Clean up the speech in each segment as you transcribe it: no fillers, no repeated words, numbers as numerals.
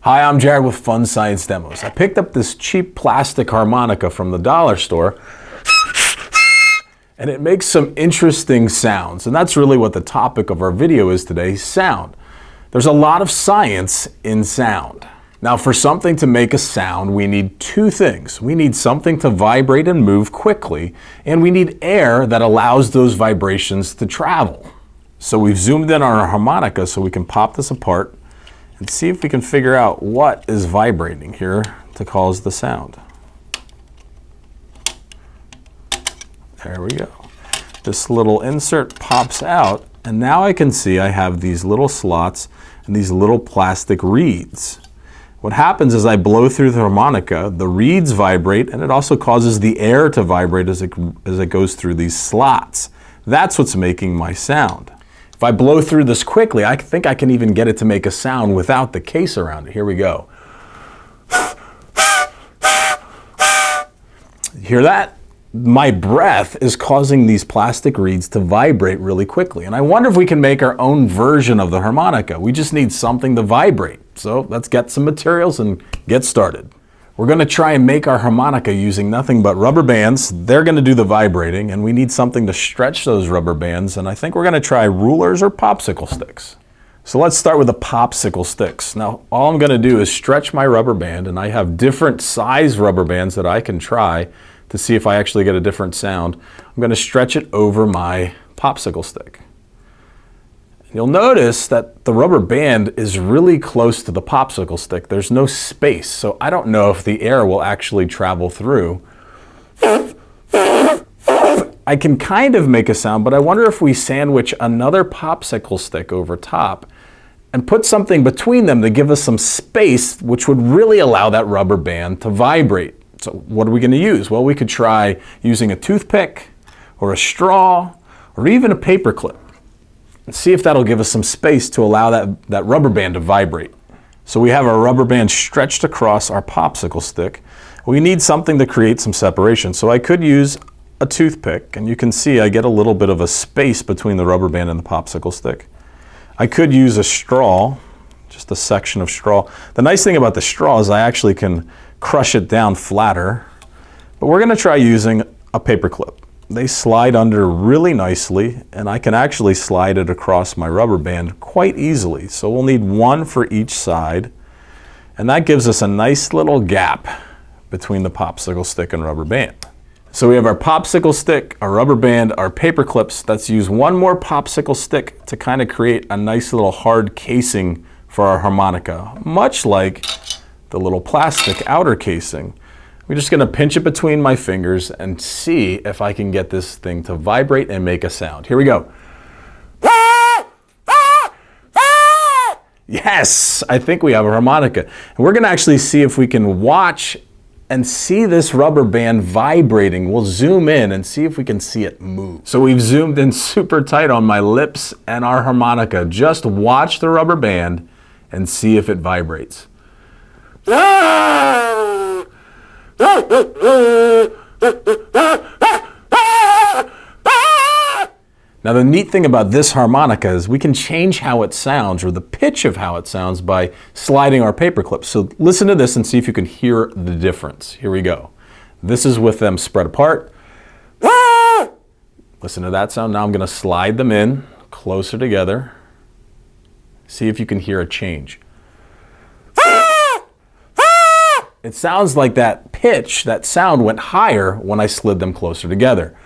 Hi, I'm Jared with Fun Science Demos. I picked up this cheap plastic harmonica from the dollar store, and it makes some interesting sounds. And that's really what the topic of our video is today, sound. There's a lot of science in sound. Now, for something to make a sound, we need two things. We need something to vibrate and move quickly, and we need air that allows those vibrations to travel. So we've zoomed in on our harmonica so we can pop this apart and see if we can figure out what is vibrating here to cause the sound. There we go. This little insert pops out, and now I can see I have these little slots and these little plastic reeds. What happens is I blow through the harmonica, the reeds vibrate, and it also causes the air to vibrate as it goes through these slots. That's what's making my sound. If I blow through this quickly, I think I can even get it to make a sound without the case around it. Here we go. You hear that? My breath is causing these plastic reeds to vibrate really quickly. And I wonder if we can make our own version of the harmonica. We just need something to vibrate. So let's get some materials and get started. We're going to try and make our harmonica using nothing but rubber bands. They're going to do the vibrating, and we need something to stretch those rubber bands, and I think we're going to try rulers or popsicle sticks. So let's start with the popsicle sticks. Now, all I'm going to do is stretch my rubber band, and I have different size rubber bands that I can try to see if I actually get a different sound. I'm going to stretch it over my popsicle stick. You'll notice that the rubber band is really close to the popsicle stick. There's no space, so I don't know if the air will actually travel through. I can kind of make a sound, but I wonder if we sandwich another popsicle stick over top and put something between them to give us some space, which would really allow that rubber band to vibrate. So what are we going to use? Well, we could try using a toothpick or a straw or even a paper clip. See if that'll give us some space to allow that rubber band to vibrate. So we have our rubber band stretched across our popsicle stick. We need something to create some separation. So I could use a toothpick, and you can see I get a little bit of a space between the rubber band and the popsicle stick. I could use a straw, just a section of straw. The nice thing about the straw is I actually can crush it down flatter, but we're going to try using a paper clip. They slide under really nicely, and I can actually slide it across my rubber band quite easily. So we'll need one for each side, and that gives us a nice little gap between the popsicle stick and rubber band. So we have our popsicle stick, our rubber band, our paper clips. Let's use one more popsicle stick to kind of create a nice little hard casing for our harmonica, much like the little plastic outer casing. I'm just going to pinch it between my fingers and see if I can get this thing to vibrate and make a sound. Here we go. Yes, I think we have a harmonica. And we're going to actually see if we can watch and see this rubber band vibrating. We'll zoom in and see if we can see it move. So we've zoomed in super tight on my lips and our harmonica. Just watch the rubber band and see if it vibrates. Now, the neat thing about this harmonica is we can change how it sounds, or the pitch of how it sounds, by sliding our paper clips. So listen to this and see if you can hear the difference. Here we go. This is with them spread apart. Listen to that sound. Now I'm going to slide them in closer together. See if you can hear a change. It sounds like that pitch, that sound went higher when I slid them closer together.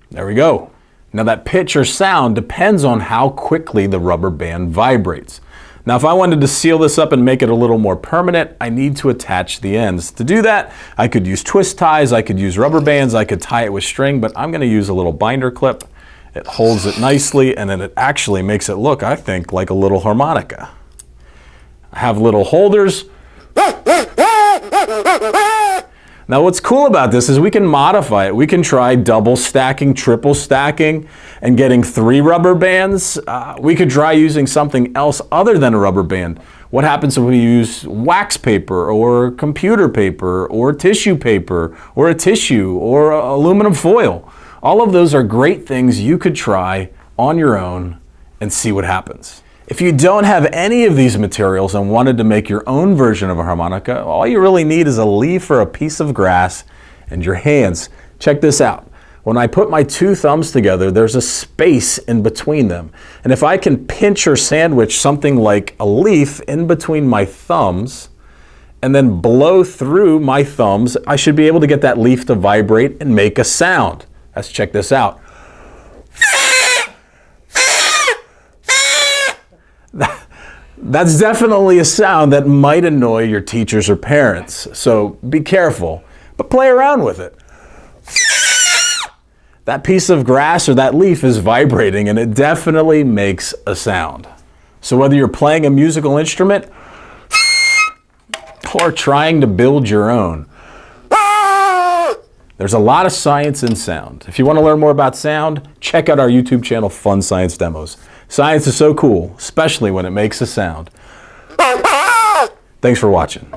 There we go. Now that pitch or sound depends on how quickly the rubber band vibrates. Now, if I wanted to seal this up and make it a little more permanent, I need to attach the ends. To do that, I could use twist ties, I could use rubber bands, I could tie it with string, but I'm going to use a little binder clip. It holds it nicely, and then it actually makes it look, I think, like a little harmonica. I have little holders. Now, what's cool about this is we can modify it. We can try double stacking, triple stacking, and getting 3 rubber bands. We could try using something else other than a rubber band. What happens if we use wax paper or computer paper or tissue paper or a tissue or aluminum foil? All of those are great things you could try on your own and see what happens. If you don't have any of these materials and wanted to make your own version of a harmonica, all you really need is a leaf or a piece of grass and your hands. Check this out. When I put my two thumbs together, there's a space in between them. And if I can pinch or sandwich something like a leaf in between my thumbs and then blow through my thumbs, I should be able to get that leaf to vibrate and make a sound. Let's check this out. That's definitely a sound that might annoy your teachers or parents, so be careful, but play around with it. That piece of grass or that leaf is vibrating and it definitely makes a sound. So whether you're playing a musical instrument or trying to build your own, there's a lot of science in sound. If you want to learn more about sound, check out our YouTube channel, Fun Science Demos. Science is so cool, especially when it makes a sound. Thanks for watching.